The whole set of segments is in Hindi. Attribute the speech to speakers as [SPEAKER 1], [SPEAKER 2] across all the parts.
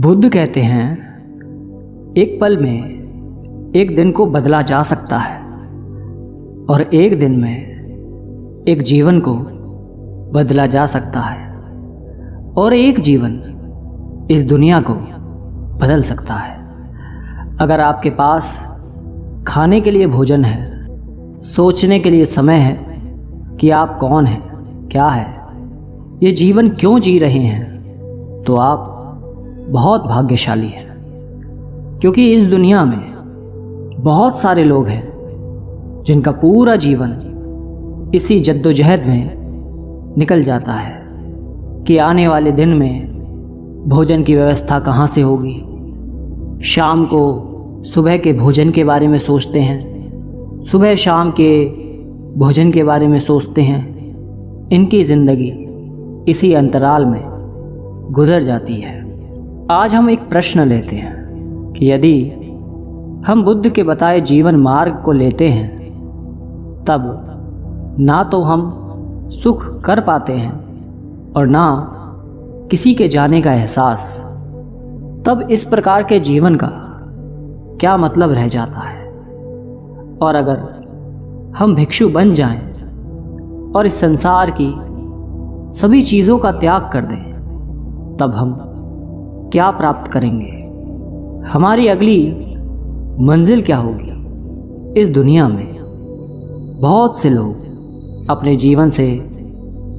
[SPEAKER 1] बुद्ध कहते हैं, एक पल में एक दिन को बदला जा सकता है और एक दिन में एक जीवन को बदला जा सकता है और एक जीवन इस दुनिया को बदल सकता है। अगर आपके पास खाने के लिए भोजन है, सोचने के लिए समय है कि आप कौन हैं, क्या है, ये जीवन क्यों जी रहे हैं, तो आप बहुत भाग्यशाली हैं। क्योंकि इस दुनिया में बहुत सारे लोग हैं जिनका पूरा जीवन इसी जद्दोजहद में निकल जाता है कि आने वाले दिन में भोजन की व्यवस्था कहाँ से होगी। शाम को सुबह के भोजन के बारे में सोचते हैं, सुबह शाम के भोजन के बारे में सोचते हैं। इनकी ज़िंदगी इसी अंतराल में गुजर जाती है। आज हम एक प्रश्न लेते हैं कि यदि हम बुद्ध के बताए जीवन मार्ग को लेते हैं, तब ना तो हम सुख कर पाते हैं और ना किसी के जाने का एहसास। तब इस प्रकार के जीवन का क्या मतलब रह जाता है। और अगर हम भिक्षु बन जाएं और इस संसार की सभी चीज़ों का त्याग कर दें, तब हम क्या प्राप्त करेंगे। हमारी अगली मंजिल क्या होगी। इस दुनिया में बहुत से लोग अपने जीवन से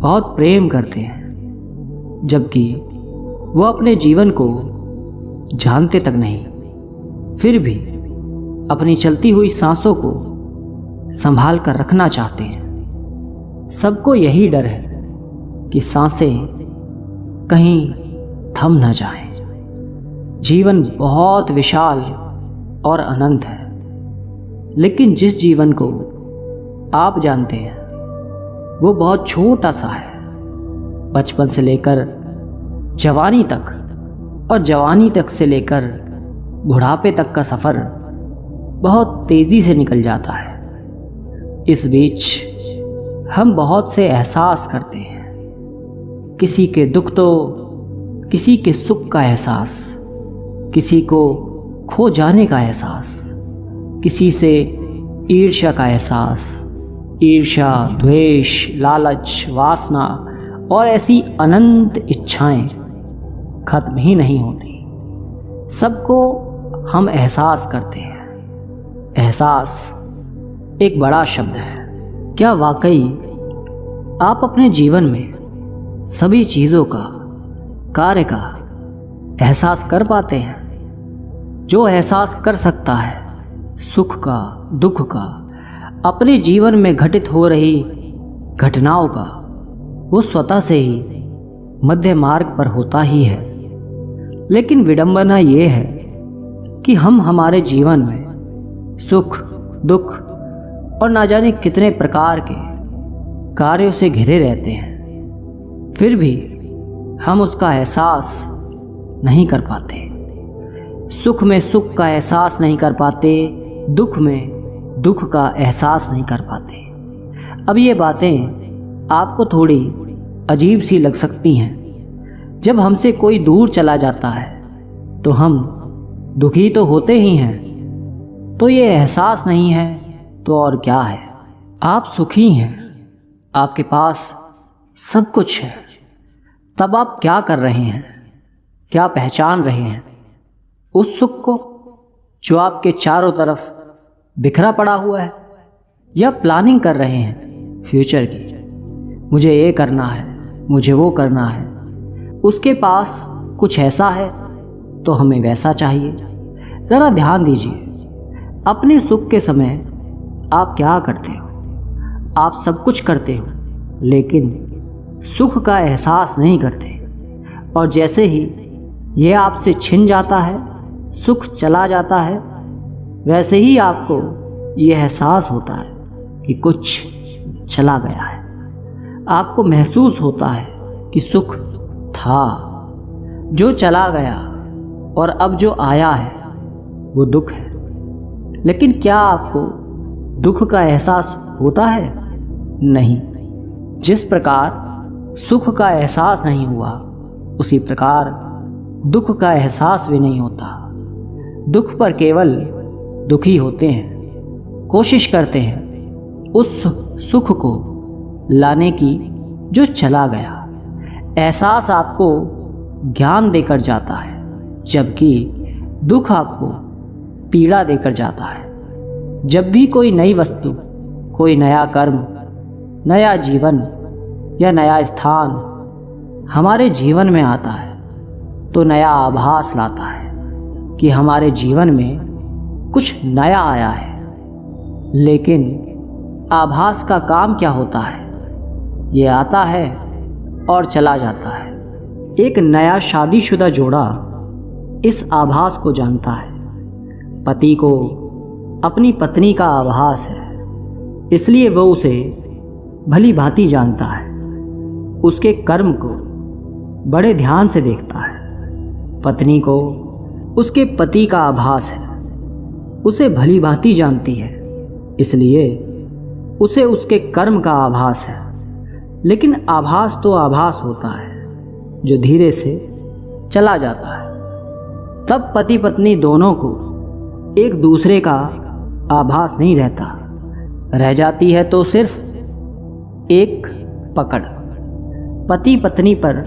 [SPEAKER 1] बहुत प्रेम करते हैं, जबकि वो अपने जीवन को जानते तक नहीं, फिर भी अपनी चलती हुई सांसों को संभाल कर रखना चाहते हैं। सबको यही डर है कि सांसें कहीं थम न जाएं। जीवन बहुत विशाल और अनंत है, लेकिन जिस जीवन को आप जानते हैं वो बहुत छोटा सा है। बचपन से लेकर जवानी तक और जवानी तक से लेकर बुढ़ापे तक का सफ़र बहुत तेज़ी से निकल जाता है। इस बीच हम बहुत से एहसास करते हैं, किसी के दुख तो किसी के सुख का एहसास, किसी को खो जाने का एहसास, किसी से ईर्ष्या का एहसास। ईर्ष्या, द्वेष, लालच, वासना और ऐसी अनंत इच्छाएं खत्म ही नहीं होती। सबको हम एहसास करते हैं। एहसास एक बड़ा शब्द है। क्या वाकई आप अपने जीवन में सभी चीज़ों का, कार्य का एहसास कर पाते हैं? जो एहसास कर सकता है सुख का, दुख का, अपने जीवन में घटित हो रही घटनाओं का, वो स्वतः से ही मध्य मार्ग पर होता ही है। लेकिन विडंबना ये है कि हम हमारे जीवन में सुख, दुख और ना जाने कितने प्रकार के कार्यों से घिरे रहते हैं, फिर भी हम उसका एहसास नहीं कर पाते। सुख में सुख का एहसास नहीं कर पाते, दुख में दुख का एहसास नहीं कर पाते। अब ये बातें आपको थोड़ी अजीब सी लग सकती हैं। जब हमसे कोई दूर चला जाता है तो हम दुखी तो होते ही हैं, तो ये एहसास नहीं है तो और क्या है। आप सुखी हैं, आपके पास सब कुछ है, तब आप क्या कर रहे हैं, क्या पहचान रहे हैं? उस सुख को जो आपके चारों तरफ बिखरा पड़ा हुआ है, या प्लानिंग कर रहे हैं फ्यूचर की, मुझे ये करना है, मुझे वो करना है, उसके पास कुछ ऐसा है तो हमें वैसा चाहिए। ज़रा ध्यान दीजिए, अपने सुख के समय आप क्या करते हो? आप सब कुछ करते हो, लेकिन सुख का एहसास नहीं करते। और जैसे ही ये आपसे छिन जाता है, सुख चला जाता है, वैसे ही आपको ये एहसास होता है कि कुछ चला गया है। आपको महसूस होता है कि सुख था जो चला गया और अब जो आया है वो दुख है। लेकिन क्या आपको दुख का एहसास होता है? नहीं। जिस प्रकार सुख का एहसास नहीं हुआ, उसी प्रकार दुख का एहसास भी नहीं होता। दुख पर केवल दुखी होते हैं, कोशिश करते हैं उस सुख को लाने की जो चला गया। एहसास आपको ज्ञान देकर जाता है, जबकि दुख आपको पीड़ा देकर जाता है। जब भी कोई नई वस्तु, कोई नया कर्म, नया जीवन या नया स्थान हमारे जीवन में आता है तो नया आभास लाता है कि हमारे जीवन में कुछ नया आया है। लेकिन आभास का काम क्या होता है? ये आता है और चला जाता है। एक नया शादीशुदा जोड़ा इस आभास को जानता है। पति को अपनी पत्नी का आभास है, इसलिए वो उसे भली भांति जानता है। उसके कर्म को बड़े ध्यान से देखता है। पत्नी को उसके पति का आभास है, उसे भली भांति जानती है, इसलिए उसे उसके कर्म का आभास है। लेकिन आभास तो आभास होता है जो धीरे से चला जाता है। तब पति पत्नी दोनों को एक दूसरे का आभास नहीं रहता। रह जाती है तो सिर्फ एक पकड़। पति पत्नी पर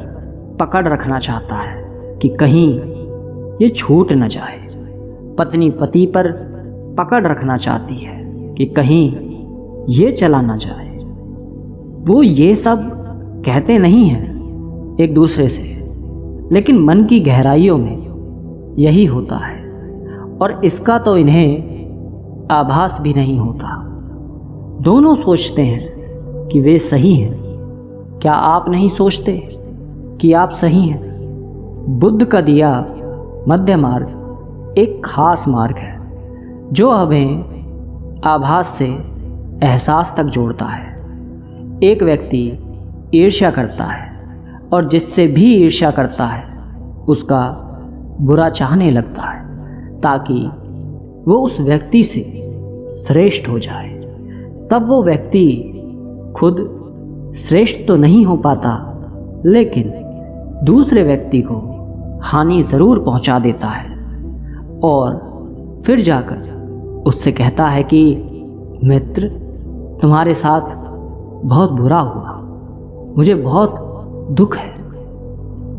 [SPEAKER 1] पकड़ रखना चाहता है कि कहीं ये छूट न जाए। पत्नी पति पर पकड़ रखना चाहती है कि कहीं ये चला न जाए। वो ये सब कहते नहीं हैं एक दूसरे से, लेकिन मन की गहराइयों में यही होता है। और इसका तो इन्हें आभास भी नहीं होता। दोनों सोचते हैं कि वे सही हैं। क्या आप नहीं सोचते कि आप सही हैं? बुद्ध का दिया मध्य मार्ग एक खास मार्ग है जो हमें आभास से एहसास तक जोड़ता है। एक व्यक्ति ईर्ष्या करता है और जिससे भी ईर्ष्या करता है उसका बुरा चाहने लगता है ताकि वो उस व्यक्ति से श्रेष्ठ हो जाए। तब वो व्यक्ति खुद श्रेष्ठ तो नहीं हो पाता, लेकिन दूसरे व्यक्ति को हानि ज़रूर पहुंचा देता है और फिर जाकर उससे कहता है कि मित्र, तुम्हारे साथ बहुत बुरा हुआ, मुझे बहुत दुख है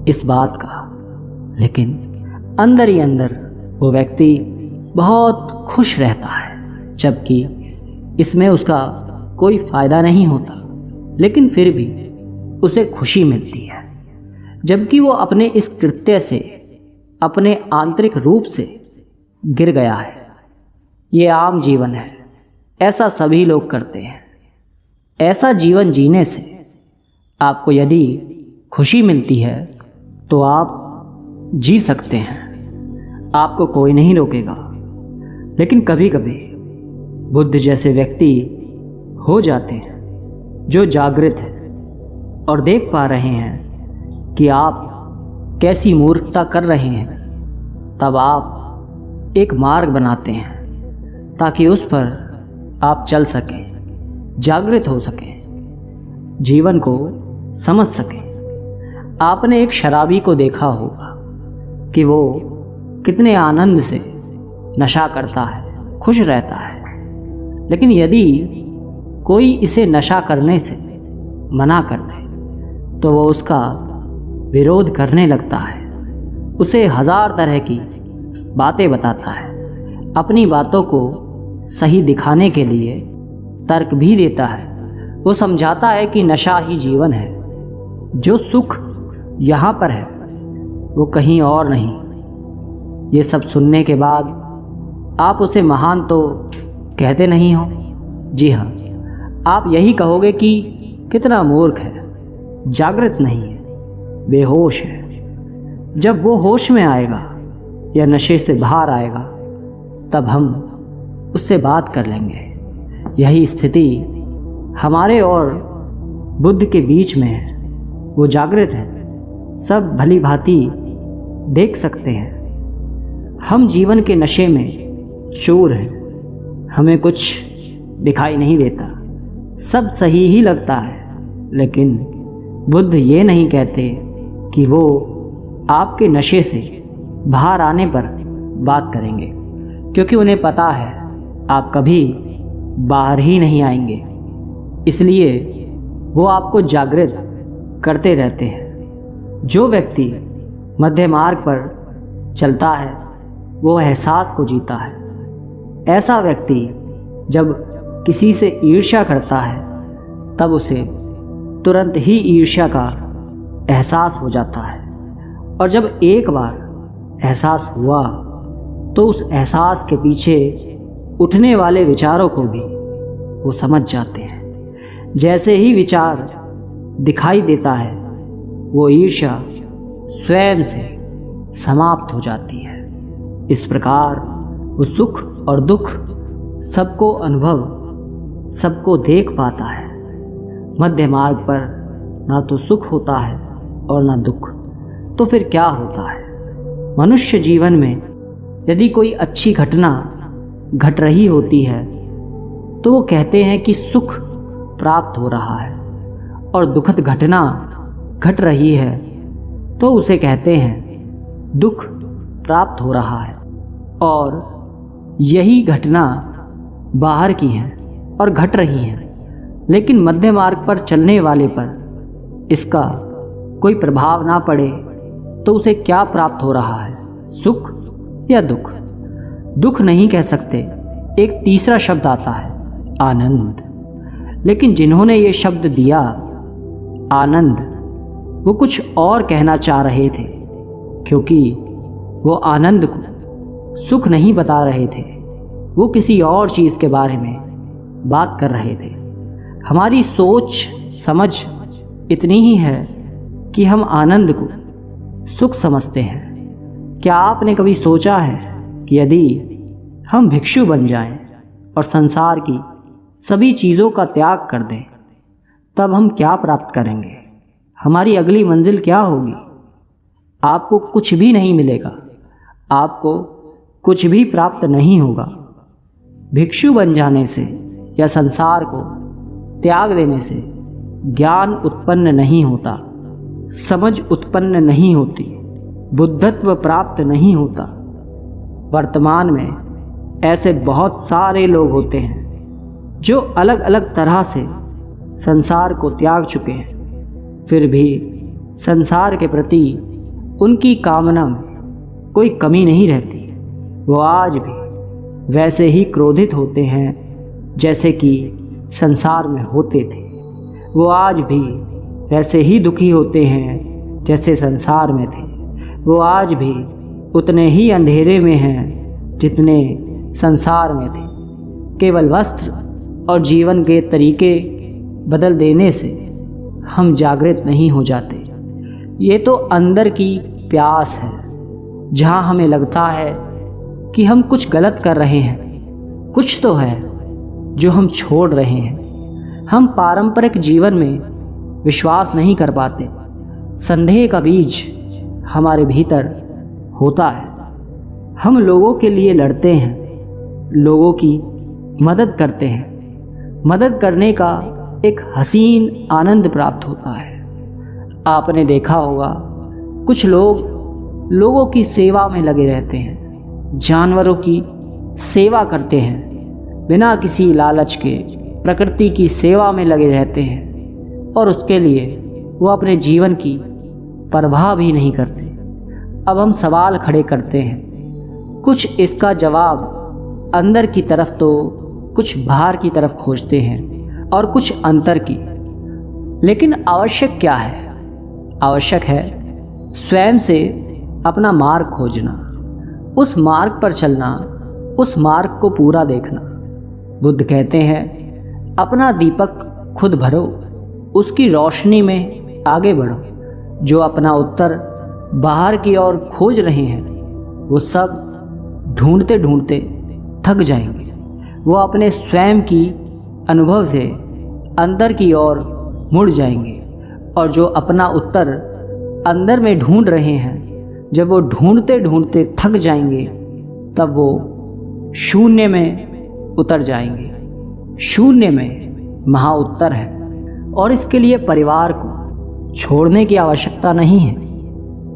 [SPEAKER 1] इस बात का। लेकिन अंदर ही अंदर वो व्यक्ति बहुत खुश रहता है, जबकि इसमें उसका कोई फ़ायदा नहीं होता, लेकिन फिर भी उसे खुशी मिलती है, जबकि वो अपने इस कृत्य से, अपने आंतरिक रूप से गिर गया है। ये आम जीवन है, ऐसा सभी लोग करते हैं। ऐसा जीवन जीने से आपको यदि खुशी मिलती है तो आप जी सकते हैं, आपको कोई नहीं रोकेगा। लेकिन कभी कभी बुद्ध जैसे व्यक्ति हो जाते हैं जो जागृत है और देख पा रहे हैं कि आप कैसी मूर्खता कर रहे हैं, तब आप एक मार्ग बनाते हैं ताकि उस पर आप चल सकें, जागृत हो सकें, जीवन को समझ सकें। आपने एक शराबी को देखा होगा कि वो कितने आनंद से नशा करता है, खुश रहता है। लेकिन यदि कोई इसे नशा करने से मना कर दे तो वो उसका विरोध करने लगता है, उसे हजार तरह की बातें बताता है, अपनी बातों को सही दिखाने के लिए तर्क भी देता है। वो समझाता है कि नशा ही जीवन है, जो सुख यहाँ पर है वो कहीं और नहीं। ये सब सुनने के बाद आप उसे महान तो कहते नहीं हो। जी हाँ, आप यही कहोगे कि कितना मूर्ख है, जागृत नहीं है, बेहोश है। जब वो होश में आएगा या नशे से बाहर आएगा तब हम उससे बात कर लेंगे। यही स्थिति हमारे और बुद्ध के बीच में है। वो जागृत है, सब भली भांति देख सकते हैं। हम जीवन के नशे में चूर हैं, हमें कुछ दिखाई नहीं देता, सब सही ही लगता है। लेकिन बुद्ध ये नहीं कहते कि वो आपके नशे से बाहर आने पर बात करेंगे, क्योंकि उन्हें पता है आप कभी बाहर ही नहीं आएंगे। इसलिए वो आपको जागृत करते रहते हैं। जो व्यक्ति मध्य मार्ग पर चलता है वो एहसास को जीता है। ऐसा व्यक्ति जब किसी से ईर्ष्या करता है तब उसे तुरंत ही ईर्ष्या का एहसास हो जाता है, और जब एक बार एहसास हुआ तो उस एहसास के पीछे उठने वाले विचारों को भी वो समझ जाते हैं। जैसे ही विचार दिखाई देता है वो ईर्ष्या स्वयं से समाप्त हो जाती है। इस प्रकार वो सुख और दुख सबको अनुभव, सबको देख पाता है। मध्य मार्ग पर ना तो सुख होता है और ना दुख, तो फिर क्या होता है? मनुष्य जीवन में यदि कोई अच्छी घटना घट रही होती है तो वो कहते हैं कि सुख प्राप्त हो रहा है, और दुखद घटना घट रही है तो उसे कहते हैं दुख प्राप्त हो रहा है। और यही घटना बाहर की है और घट रही है, लेकिन मध्य मार्ग पर चलने वाले पर इसका कोई प्रभाव ना पड़े तो उसे क्या प्राप्त हो रहा है, सुख या दुख? दुख नहीं कह सकते, एक तीसरा शब्द आता है आनंद। लेकिन जिन्होंने ये शब्द दिया आनंद, वो कुछ और कहना चाह रहे थे, क्योंकि वो आनंद को सुख नहीं बता रहे थे, वो किसी और चीज़ के बारे में बात कर रहे थे। हमारी सोच समझ इतनी ही है कि हम आनंद को सुख समझते हैं। क्या आपने कभी सोचा है कि यदि हम भिक्षु बन जाएं और संसार की सभी चीज़ों का त्याग कर दें तब हम क्या प्राप्त करेंगे? हमारी अगली मंजिल क्या होगी? आपको कुछ भी नहीं मिलेगा, आपको कुछ भी प्राप्त नहीं होगा। भिक्षु बन जाने से या संसार को त्याग देने से ज्ञान उत्पन्न नहीं होता, समझ उत्पन्न नहीं होती, बुद्धत्व प्राप्त नहीं होता। वर्तमान में ऐसे बहुत सारे लोग होते हैं जो अलग अलग तरह से संसार को त्याग चुके हैं, फिर भी संसार के प्रति उनकी कामना में कोई कमी नहीं रहती। वो आज भी वैसे ही क्रोधित होते हैं जैसे कि संसार में होते थे। वो आज भी वैसे ही दुखी होते हैं जैसे संसार में थे। वो आज भी उतने ही अंधेरे में हैं जितने संसार में थे। केवल वस्त्र और जीवन के तरीके बदल देने से हम जागृत नहीं हो जाते। ये तो अंदर की प्यास है, जहाँ हमें लगता है कि हम कुछ गलत कर रहे हैं, कुछ तो है जो हम छोड़ रहे हैं। हम पारंपरिक जीवन में विश्वास नहीं कर पाते। संदेह का बीज हमारे भीतर होता है। हम लोगों के लिए लड़ते हैं, लोगों की मदद करते हैं। मदद करने का एक हसीन आनंद प्राप्त होता है। आपने देखा होगा कुछ लोग लोगों की सेवा में लगे रहते हैं, जानवरों की सेवा करते हैं, बिना किसी लालच के प्रकृति की सेवा में लगे रहते हैं, और उसके लिए वो अपने जीवन की परवाह भी नहीं करते। अब हम सवाल खड़े करते हैं, कुछ इसका जवाब अंदर की तरफ तो कुछ बाहर की तरफ खोजते हैं और कुछ अंतर की। लेकिन आवश्यक क्या है? आवश्यक है स्वयं से अपना मार्ग खोजना, उस मार्ग पर चलना, उस मार्ग को पूरा देखना। बुद्ध कहते हैं अपना दीपक खुद भरो, उसकी रोशनी में आगे बढ़ो। जो अपना उत्तर बाहर की ओर खोज रहे हैं वो सब ढूंढते ढूंढते थक जाएंगे। वो अपने स्वयं की अनुभव से अंदर की ओर मुड़ जाएंगे, और जो अपना उत्तर अंदर में ढूंढ रहे हैं, जब वो ढूंढते ढूंढते थक जाएंगे तब वो शून्य में उतर जाएंगे। शून्य में महा उत्तर है, और इसके लिए परिवार को छोड़ने की आवश्यकता नहीं है।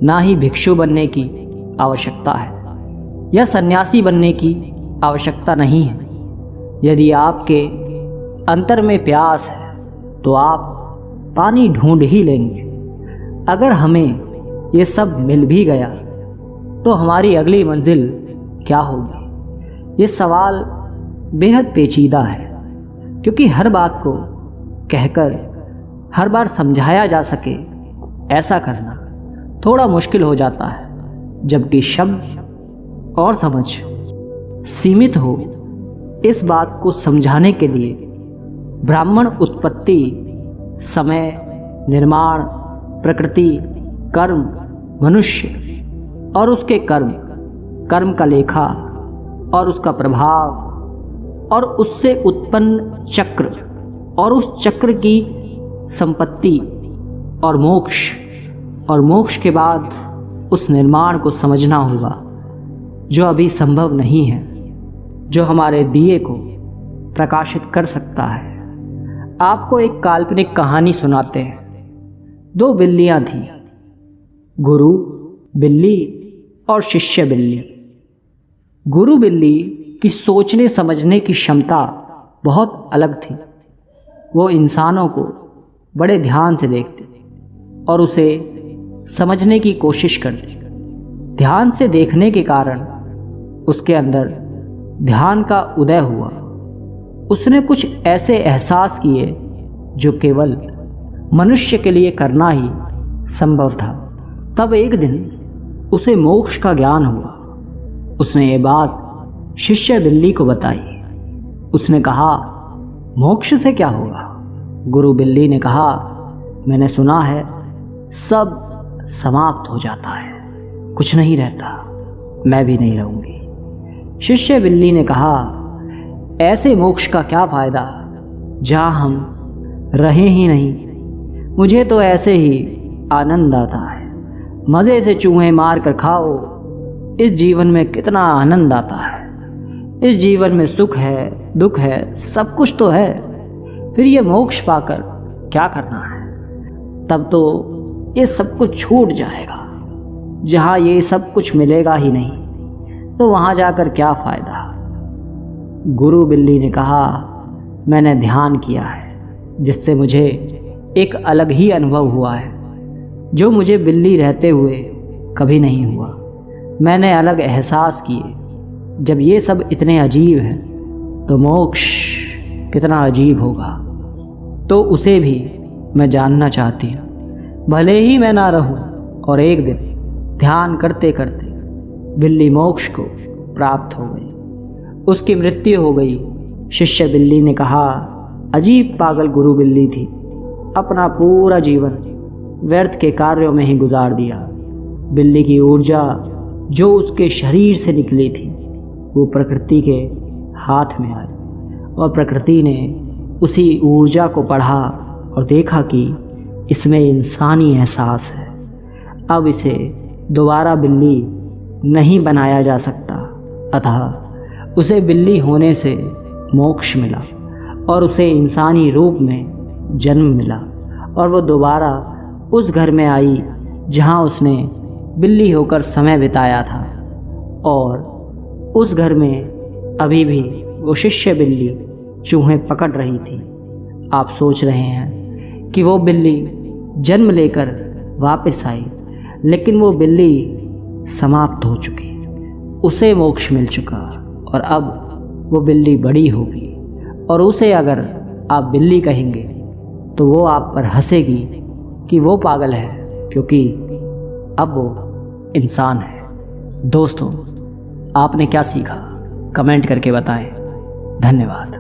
[SPEAKER 1] ना ही भिक्षु बनने की आवश्यकता है या सन्यासी बनने की आवश्यकता नहीं है। यदि आपके अंतर में प्यास है तो आप पानी ढूंढ ही लेंगे। अगर हमें ये सब मिल भी गया तो हमारी अगली मंजिल क्या होगी? ये सवाल बेहद पेचीदा है, क्योंकि हर बात को कहकर हर बार समझाया जा सके ऐसा करना थोड़ा मुश्किल हो जाता है, जबकि शब्द और समझ सीमित हो। इस बात को समझाने के लिए ब्राह्मण उत्पत्ति, समय, निर्माण, प्रकृति, कर्म, मनुष्य और उसके कर्म, कर्म का लेखा और उसका प्रभाव और उससे उत्पन्न चक्र और उस चक्र की संपत्ति और मोक्ष के बाद उस निर्माण को समझना होगा जो अभी संभव नहीं है, जो हमारे दिए को प्रकाशित कर सकता है। आपको एक काल्पनिक कहानी सुनाते हैं। 2 बिल्लियां थीं, गुरु बिल्ली और शिष्य बिल्ली। गुरु बिल्ली की सोचने समझने की क्षमता बहुत अलग थी। वो इंसानों को बड़े ध्यान से देखती और उसे समझने की कोशिश करती। ध्यान से देखने के कारण उसके अंदर ध्यान का उदय हुआ। उसने कुछ ऐसे एहसास किए जो केवल मनुष्य के लिए करना ही संभव था। तब एक दिन उसे मोक्ष का ज्ञान हुआ। उसने ये बात शिष्य बिल्ली को बताई। उसने कहा, मोक्ष से क्या होगा? गुरु बिल्ली ने कहा, मैंने सुना है सब समाप्त हो जाता है, कुछ नहीं रहता, मैं भी नहीं रहूंगी। शिष्य बिल्ली ने कहा, ऐसे मोक्ष का क्या फायदा जहां हम रहें ही नहीं। मुझे तो ऐसे ही आनंद आता है। मज़े से चूहे मार कर खाओ। इस जीवन में कितना आनंद आता है। इस जीवन में सुख है, दुख है, सब कुछ तो है। फिर ये मोक्ष पाकर क्या करना है? तब तो ये सब कुछ छूट जाएगा। जहाँ ये सब कुछ मिलेगा ही नहीं तो वहाँ जाकर क्या फ़ायदा? गुरु बिल्ली ने कहा, मैंने ध्यान किया है जिससे मुझे एक अलग ही अनुभव हुआ है जो मुझे बिल्ली रहते हुए कभी नहीं हुआ। मैंने अलग एहसास किए। जब ये सब इतने अजीब हैं तो मोक्ष कितना अजीब होगा, तो उसे भी मैं जानना चाहती हूँ। भले ही मैं ना रहूँ। और एक दिन ध्यान करते करते बिल्ली मोक्ष को प्राप्त हो गई। उसकी मृत्यु हो गई। शिष्य बिल्ली ने कहा, अजीब पागल गुरु बिल्ली थी। अपना पूरा जीवन व्यर्थ के कार्यों में ही गुजार दिया। बिल्ली की ऊर्जा जो उसके शरीर से निकली थी वो प्रकृति के हाथ में आई और प्रकृति ने उसी ऊर्जा को पढ़ा और देखा कि इसमें इंसानी एहसास है। अब इसे दोबारा बिल्ली नहीं बनाया जा सकता। अतः उसे बिल्ली होने से मोक्ष मिला और उसे इंसानी रूप में जन्म मिला और वो दोबारा उस घर में आई जहाँ उसने बिल्ली होकर समय बिताया था। और उस घर में अभी भी वो शिष्य बिल्ली चूहे पकड़ रही थी। आप सोच रहे हैं कि वो बिल्ली जन्म लेकर वापस आई, लेकिन वो बिल्ली समाप्त हो चुकी। उसे मोक्ष मिल चुका और अब वो बिल्ली बड़ी होगी और उसे अगर आप बिल्ली कहेंगे तो वो आप पर हंसेगी कि वो पागल है, क्योंकि अब वो इंसान है। दोस्तों, आपने क्या सीखा? कमेंट करके बताएं। धन्यवाद।